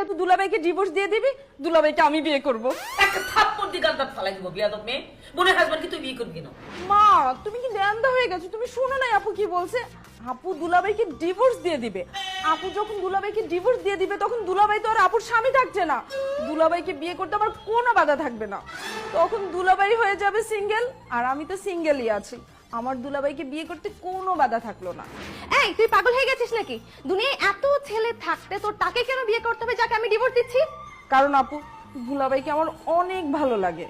যেহেতু দুলাভাইকে ডিভোর্স দিয়ে দিবি, দুলাভাইকে আমি বিয়ে করব। একটা থাপ্পড় দিয়ে গাল দাঁত ফালাই দিব বিয়াদব মেয়ে। বোনের হাজবেন্ড কি তুই বিয়ে করবি না? মা তুমি কি ন্যান্দা হয়ে গেছো? তুমি শোনো না আপু কি বলছে? আপু দুলাভাইকে ডিভোর্স দিয়ে দিবে। আপু যখন দুলাভাইকে ডিভোর্স দিয়ে দিবে তখন দুলাভাই তো আর আপুর স্বামী থাকছে না, দুলাভাইকে বিয়ে করতে আমার কোনো বাধা থাকবে না। তখন দুলাভাই হয়ে যাবে সিঙ্গেল, আর আমি তো সিঙ্গেলই আছি। আমার দুলাভাইকে বিয়ে করতে কোনো বাধা থাকলো না। এই তুই পাগল হয়ে গেছিস নাকি? দুনিয়ায় এত ছেলে থাকতে তোর তাকে কেন বিয়ে করতে হবে যাকে আমি ডিভোর্স দিচ্ছি? কারণ আপু দুলাভাইকে আমার অনেক ভালো লাগে।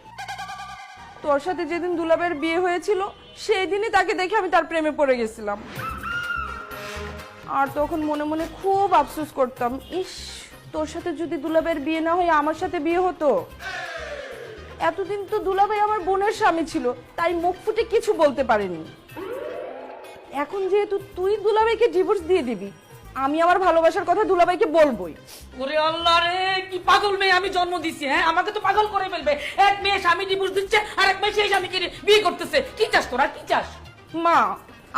তোর সাথে যেদিন দুলাভাইয়ের বিয়ে হয়েছিল সেই দিনই তাকে দেখে আমি তার প্রেমে পড়ে গেছিলাম। আর তখন মনে মনে খুব আফসোস করতাম, ইস তোর সাথে যদি দুলাভাইয়ের বিয়ে না হয় আমার সাথে বিয়ে হতো। এতদিন তো দুলাভাই আমার বোনের স্বামী ছিল, তাই মুখ ফুটে কিছু বলতে পারিনি। এখন যেহেতু তুই দুলাভাইকে ডিভোর্স দিয়ে দিবি, আমি আমার ভালোবাসার কথা দুলাভাইকে বলবোই। ওরে আল্লাহ রে, কি পাগল মেয়ে আমি জন্ম দিছি। হ্যাঁ, আমাকে তো পাগল করে ফেলবে। এক মেয়ে স্বামী ডিভোর্স দিচ্ছে আর এক মেয়ে সেই স্বামীকে বিয়ে করতেছে। কি চাস তোরা, কি চাস? মা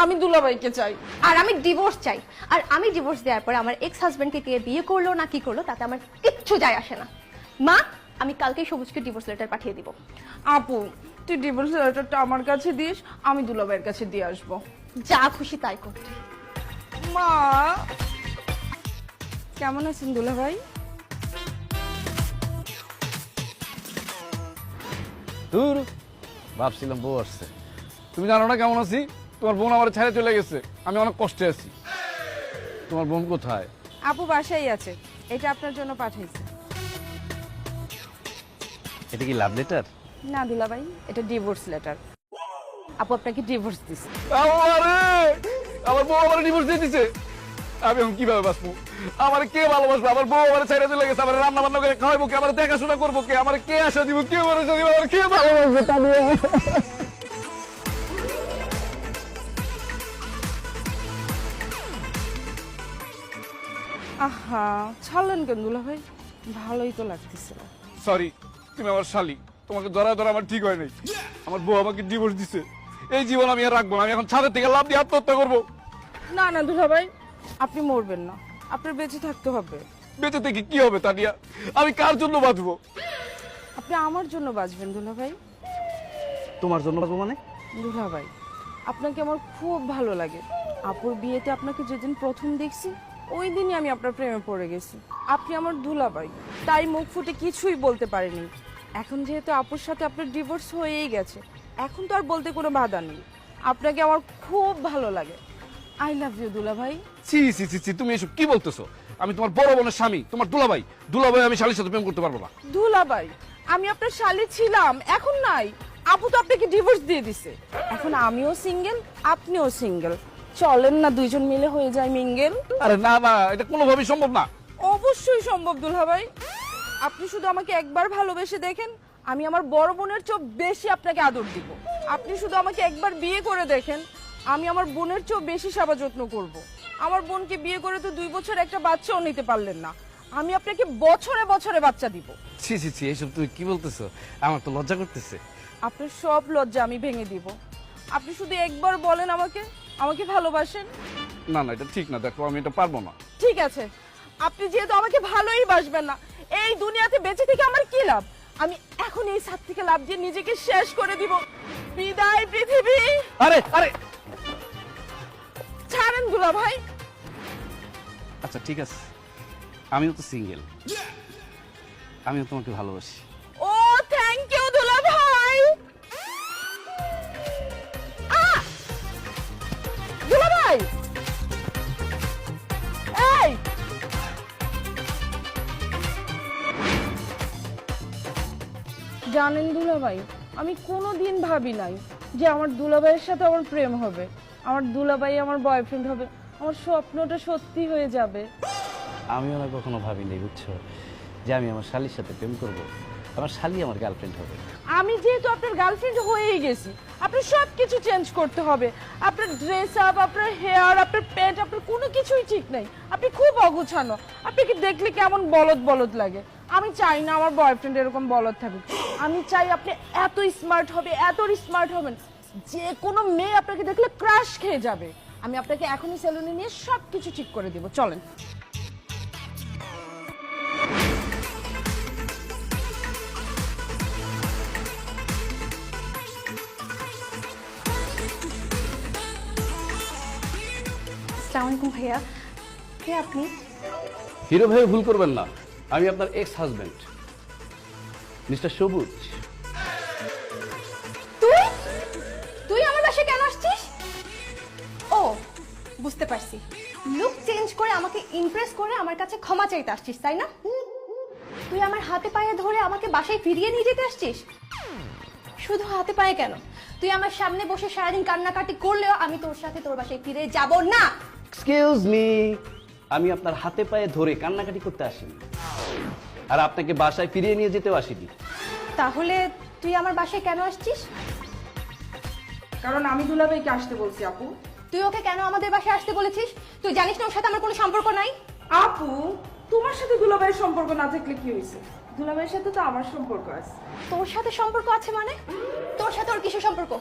আমি দুলাভাইকে চাই। আর আমি ডিভোর্স চাই। আর আমি ডিভোর্স দেওয়ার পরে আমার এক্স হাজবেন্ডকে কে বিয়ে করলো না কি করলো তাতে আমার কিচ্ছু যায় আসে না। মা আমি কালকেই সবুজকে ডিভোর্স লেটার পাঠিয়ে দিব। আপু তুই ডিভোর্স লেটারটা আমার কাছে দিস, আমি দুলাভাইয়ের কাছে দিয়ে আসবো। যা খুশি তাই করতে। মা কেমন আছেন দুলাভাই? দূর ভাবছিলাম বউ আসছে। তুমি জানো না কেমন আছি? তোমার বোন আমার ছেড়ে চলে গেছে, আমি অনেক কষ্টে আছি। তোমার বোন কোথায়? আপু বাসায় আছে, এটা আপনার জন্য পাঠাইছে। এটা কি লাভ লেটার? না দুলাভাই, এটা ডিভোর্স লেটার। আপু আপনাকে ডিভোর্স দিছে। আমার বউ আমার ডিভোর্স দিয়ে দিছে। আমি এখন কিভাবে বাঁচবো? আমার কে ভালোবাসবো? আমার বউ আমার ছেড়ে চলে গেছে। আমার রান্না বান্না করে খাওয়াবো কে? আমার দেখাশোনা করবো কে? আমার কে আশা দিব? কে ভরসা দিব? আমার কে ভালোবাসবে? তা নিয়ে আহা ছাড়লেন কেন দুলাভাই? ভালোই তো লাগতেছিল। সরি, তুমি আমার শালি, তোমাকে ধরা ধরা আমার ঠিক হয় নাই। আমার বউ আমাকে ডিভোর্স দিছে। এই জীবন আমি আর রাখবো না। আমি এখন ছাদের থেকে লাফ দিয়ে আত্মহত্যা করবো। না না দুলাভাই, আপনি মরবেন না, আপনার বেঁচে থাকতে হবে। বেঁচে থেকে কি হবে তানিয়া? আমি কার জন্য বাঁচবো? আপনি আমার জন্য বাঁচবেন দুলাভাই। তোমার জন্য বাঁচবো মানে? দুলাভাই আপনাকে আমার খুব ভালো লাগে। আপুর বিয়েতে আপনাকে যেদিন প্রথম দেখছি ওই দিনই আমি আপনার প্রেমে পড়ে গেছি। আপনি আমার দুলাভাই, তাই মুখ ফুটে কিছুই বলতে পারিনি। এখন যেহেতু আপুর সাথে আপনার ডিভোর্স হয়েই গেছে, এখন তো আর বলতে কোনো বাধা নেই। আপনাকে আমার খুব ভালো লাগে। আই লাভ ইউ দুলাভাই। ছি ছি ছি ছি, তুমি এসব কি বলতেছো? আমি তোমার বড় বোনের স্বামী, তোমার দুলাভাই। দুলাভাই আমি শালীর সাথে প্রেম করতে পারবো না। দুলাভাই আমি আপনার শালী ছিলাম, এখন নাই। আপু তো আপনাকে ডিভোর্স দিয়ে দিছে, এখন আমিও সিঙ্গেল, আপনিও সিঙ্গেল। চলেন না দুইজন মিলে হয়ে যায় মিঙ্গেল। আরে না না, এটা কোনোভাবেই সম্ভব না। অবশ্যই সম্ভব দুলাভাই। আপনি শুধু আমাকে একবার ভালোবেসে দেখেন, আমি আমার বড় বোনের চেয়ে বেশি আপনাকে আদর দিব। আপনি শুধু আমাকে একবার বিয়ে করে দেখেন, আমি আমার বোনের চেয়ে বেশি সেবা যত্ন করব। আমার বোনকে বিয়ে করে তো 2 বছর একটা বাচ্চাও নিতে পারলেন না, আমি আপনাকে বছরে বছরে বাচ্চা দিব। ছি ছি ছি, এসব তুমি কি বলতেছো? আমার তো লজ্জা করতেছে। আপনার সব লজ্জা আমি ভেঙে দিব। আপনি শুধু একবার বলেন আমাকে, আমাকে ভালোবাসেন। না না, এটা ঠিক না। দেখো আমি এটা পারবো না। ঠিক আছে, আপনি যেহেতু আমাকে ভালোই বাসবেন না, এই দুনিয়াতে বেঁচে থেকে আমার কি লাভ? আমি এখন এই ছাদ থেকে লাফ দিয়ে নিজেকে শেষ করে দিব। বিদায় পৃথিবী। আরে আরে, ছাড়েন দুলাভাই। আচ্ছা ঠিক আছে, আমিও তো সিঙ্গেল, আমিও তোমাকে ভালোবাসি। ও থ্যাংক ইউ দুলাভাই। দুলাভাই এই জানেন দুলাভাই, আমি কোনোদিন ভাবি নাই যে আমার দুলাভাইয়ের সাথে আমার প্রেম হবে, আমার দুলাভাই আমার বয়ফ্রেন্ড হবে, আমার স্বপ্নটা সত্যি হয়ে যাবে। আমিও না কখনো ভাবিনি, বুঝছো, যে আমি আমার শালীর সাথে প্রেম করব, আমার শালী আমার গার্লফ্রেন্ড হবে। আমি যেহেতু আপনার গার্লফ্রেন্ড হয়েই গেছি, আপনার সব কিছু চেঞ্জ করতে হবে। আপনার ড্রেস আপ, আপনার হেয়ার, আপনার প্যান্ট, আপনার কোনো কিছুই ঠিক নাই। আপনি খুব অগুছানো, আপনাকে দেখলে কেমন বলদ বলদ লাগে। আমি চাই না আমার বয়ফ্রেন্ড এরকম বলদ থাকুক। আমি চাই আপনি এত স্মার্ট হবে, এত স্মার্ট হবেন যে কোনো মেয়ে আপনাকে দেখলে ক্রাশ খেয়ে যাবে। আমি আপনাকে এখনই সেলুনে নিয়ে সব কিছু ঠিক করে দিব, চলেন। আসসালামু আলাইকুম ভাইয়া, কে আপনি? হিরো ভাই ভুল করবেন না, আমি আপনার এক্স হাজবেন্ড মিস্টার সবুজ। তুই তুই আমার বাসায় কেন আসছিস? ও, বুঝতে পারছি, লুক চেঞ্জ করে আমাকে ইমপ্রেস করে আমার কাছে ক্ষমা চাইতে আসছিস, তাই না? তুই আমার হাতে পায়ে ধরে আমাকে বাসায় ফিরিয়ে নিয়ে যেতে আসছিস। শুধু হাতে পায়ে কেন, তুই আমার সামনে বসে সারাদিন কান্নাকাটি করলেও আমি তোর সাথে তোর বাসায় ফিরে যাব না। এক্সকিউজ মি, আমি আপনার হাতে পায়ে ধরে কান্নাকাটি করতে আসিনি, আর আপনাকে বাসায় ফিরিয়ে নিয়ে যেতেও আসিনি। তাহলে তুই আমার বাসায় কেন আসছিস? কারণ আমি দুলাভাইকে আসতে বলছি আপু। তুই ওকে কেন আমাদের বাসায় আসতে বলেছিস? তুই জানিস না ওর সাথে আমার কোনো সম্পর্ক নাই? আপু, তোমার সাথে দুলাভাইয়ের সম্পর্ক না থাকলে কি হয়েছে? দুলাভাইয়ের সাথে তো আমার সম্পর্ক আছে। তোর সাথে সম্পর্ক আছে মানে? তোর সাথে ওর কিসের সম্পর্ক?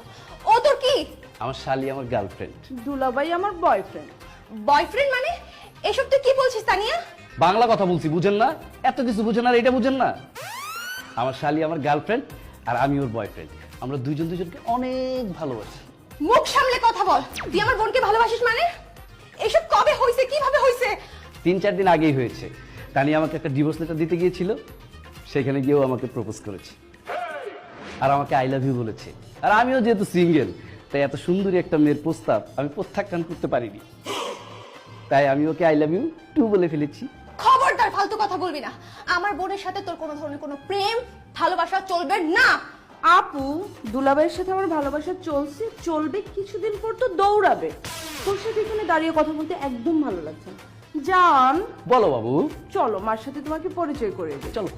ও তোর কি? আমার শালি আমার গার্লফ্রেন্ড। দুলাভাই আমার বয়ফ্রেন্ড। বয়ফ্রেন্ড মানে? এসব তুই কি বলছিস তানিয়া? বাংলা কথা বলছি, বুঝেন না? এত কিছু বুঝেন আর এটা বুঝেন না? আমার শালি আমার গার্লফ্রেন্ড আর আমি ওর বয়ফ্রেন্ড। আমরা দুইজন দুজনকে অনেক ভালোবাসি। মুখ সামলে কথা বল। তুই আমার বোনকে ভালোবাসিস মানে? এসব কবে হইছে, কিভাবে হইছে? 3-4 দিন আগেই হয়েছে। তানিয়া আমাকে একটা ডিভোর্স লেটার দিতে গিয়েছিল, সেখানে গিয়েও আমাকে প্রপোজ করেছে আর আমাকে আই লাভ ইউ বলেছে। আর আমিও যেহেতু সিঙ্গেল, তাই এত সুন্দরী একটা মেয়ের প্রস্তাব আমি প্রত্যাখ্যান করতে পারিনি, তাই আমি ওকে আই লাভ ইউ টু বলে ফেলেছি। খবরদার ফালতু কথা বলবি না। আমার বোনের সাথে তোর কোনো ধরনের কোনো প্রেম ভালোবাসা চলবে না। আপু, দুলাভাইয়ের সাথে আমার ভালোবাসা চলছে, চলবে, কিছুদিন পর তো দৌড়াবে। তোর সাথে এখানে দাঁড়িয়ে কথা বলতে একদম ভালো লাগছে না। জান, বলো বাবু, চলো মার সাথে তোমাকে পরিচয় করে দিই। চলো।